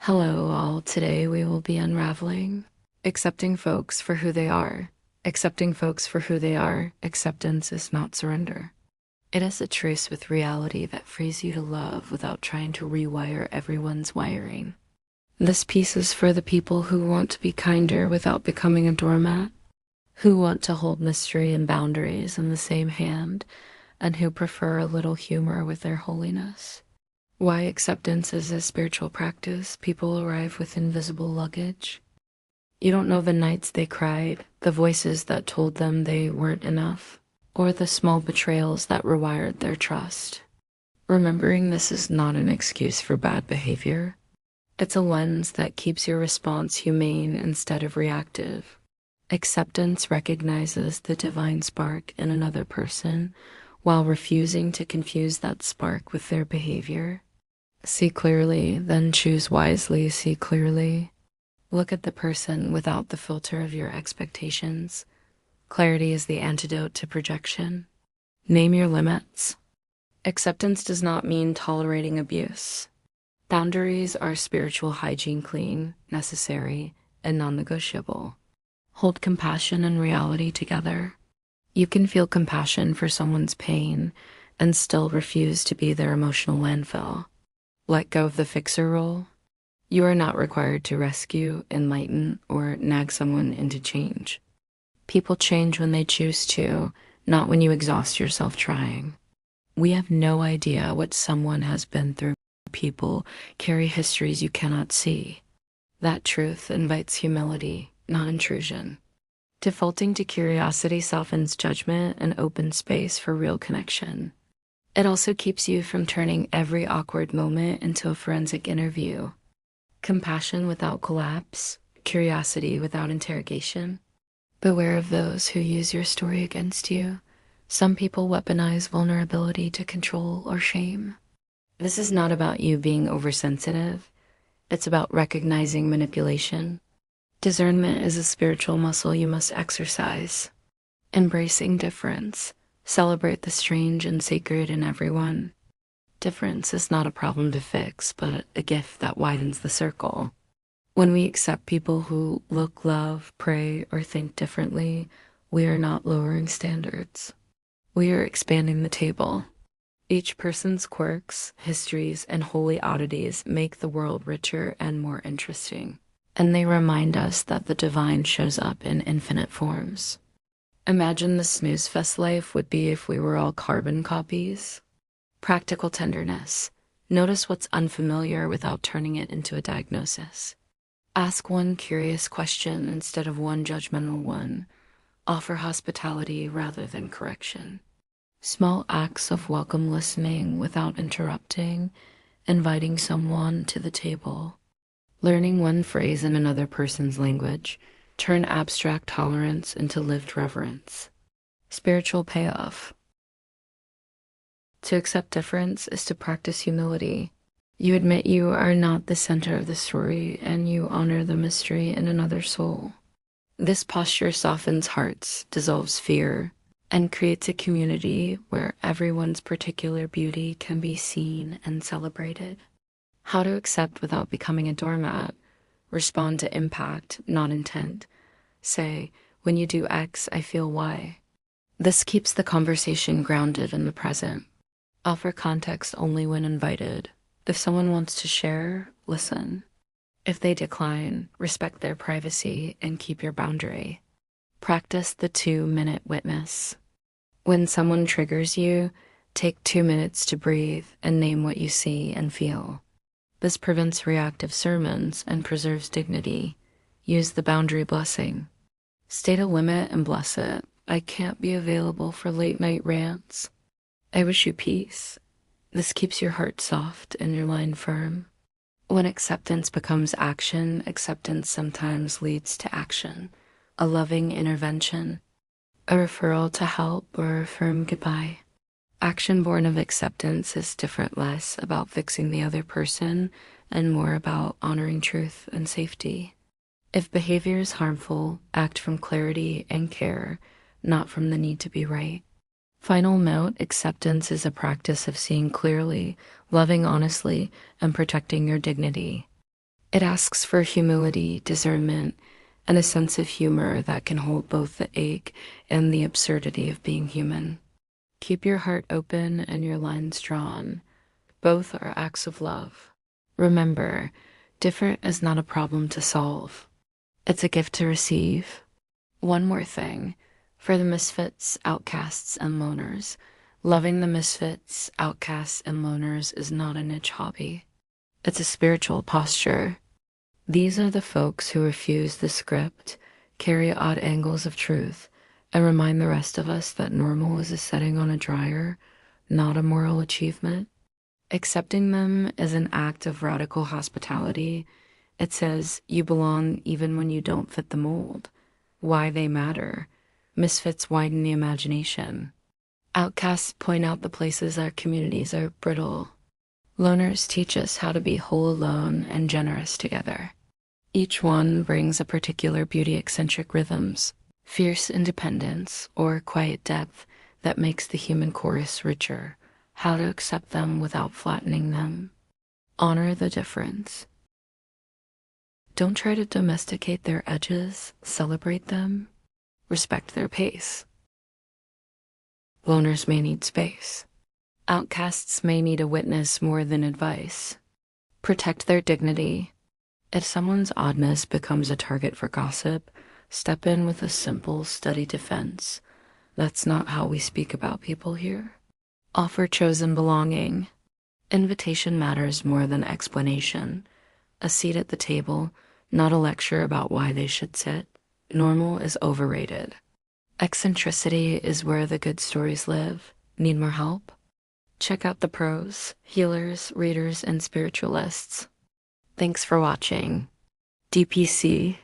Hello, all. Today we will be unraveling accepting folks for who they are. Accepting folks for who they are. Acceptance is not surrender. It is a truce with reality that frees you to love without trying to rewire everyone's wiring. This piece is for the people who want to be kinder without becoming a doormat, who want to hold mystery and boundaries in the same hand, and who prefer a little humor with their holiness. Why acceptance is a spiritual practice. People arrive with invisible luggage. You don't know the nights they cried, the voices that told them they weren't enough, or the small betrayals that rewired their trust. Remembering this is not an excuse for bad behavior. It's a lens that keeps your response humane instead of reactive. Acceptance recognizes the divine spark in another person while refusing to confuse that spark with their behavior. See clearly, then choose wisely. See clearly. Look at the person without the filter of your expectations. Clarity is the antidote to projection. Name your limits. Acceptance does not mean tolerating abuse. Boundaries are spiritual hygiene, clean, necessary, and non-negotiable. Hold compassion and reality together. You can feel compassion for someone's pain and still refuse to be their emotional landfill. Let go of the fixer role. You are not required to rescue, enlighten, or nag someone into change. People change when they choose to, not when you exhaust yourself trying. We have no idea what someone has been through. People carry histories you cannot see. That truth invites humility, not intrusion. Defaulting to curiosity softens judgment and opens space for real connection. It also keeps you from turning every awkward moment into a forensic interview. Compassion without collapse, curiosity without interrogation. Beware of those who use your story against you. Some people weaponize vulnerability to control or shame. This is not about you being oversensitive. It's about recognizing manipulation. Discernment is a spiritual muscle you must exercise. Embracing difference. Celebrate the strange and sacred in everyone. Difference is not a problem to fix, but a gift that widens the circle. When we accept people who look, love, pray, or think differently, we are not lowering standards. We are expanding the table. Each person's quirks, histories, and holy oddities make the world richer and more interesting. And they remind us that the divine shows up in infinite forms. Imagine the snooze fest life would be if we were all carbon copies. Practical tenderness. Notice what's unfamiliar without turning it into a diagnosis. Ask one curious question instead of one judgmental one. Offer hospitality rather than correction. Small acts of welcome listening without interrupting, inviting someone to the table. Learning one phrase in another person's language. Turn abstract tolerance into lived reverence. Spiritual payoff. To accept difference is to practice humility. You admit you are not the center of the story, and you honor the mystery in another soul. This posture softens hearts, dissolves fear, and creates a community where everyone's particular beauty can be seen and celebrated. How to accept without becoming a doormat. Respond to impact, not intent. Say, when you do X, I feel Y. This keeps the conversation grounded in the present. Offer context only when invited. If someone wants to share, listen. If they decline, respect their privacy and keep your boundary. Practice the 2-minute witness. When someone triggers you, take 2 minutes to breathe and name what you see and feel. This prevents reactive sermons and preserves dignity. Use the boundary blessing. State a limit and bless it. I can't be available for late night rants. I wish you peace. This keeps your heart soft and your line firm. When acceptance becomes action, acceptance sometimes leads to action. A loving intervention, a referral to help, or a firm goodbye. Action born of acceptance is different, less about fixing the other person and more about honoring truth and safety. If behavior is harmful, act from clarity and care, not from the need to be right. Final note, acceptance is a practice of seeing clearly, loving honestly, and protecting your dignity. It asks for humility, discernment, and a sense of humor that can hold both the ache and the absurdity of being human. Keep your heart open and your lines drawn. Both are acts of love. Remember, different is not a problem to solve. It's a gift to receive. One more thing. For the misfits, outcasts, and loners, loving the misfits, outcasts, and loners is not a niche hobby. It's a spiritual posture. These are the folks who refuse the script, carry odd angles of truth, and remind the rest of us that normal is a setting on a dryer, not a moral achievement. Accepting them is an act of radical hospitality. It says you belong even when you don't fit the mold. Why they matter. Misfits widen the imagination. Outcasts point out the places our communities are brittle. Loners teach us how to be whole alone and generous together. Each one brings a particular beauty-eccentric rhythms, fierce independence, or quiet depth that makes the human chorus richer. How to accept them without flattening them. Honor the difference. Don't try to domesticate their edges, celebrate them, respect their pace. Loners may need space. Outcasts may need a witness more than advice. Protect their dignity. If someone's oddness becomes a target for gossip, step in with a simple, steady defense. That's not how we speak about people here. Offer chosen belonging. Invitation matters more than explanation. A seat at the table, not a lecture about why they should sit. Normal is overrated. Eccentricity is where the good stories live. Need more help? Check out the pros, healers, readers, and spiritualists. Thanks for watching. DPC.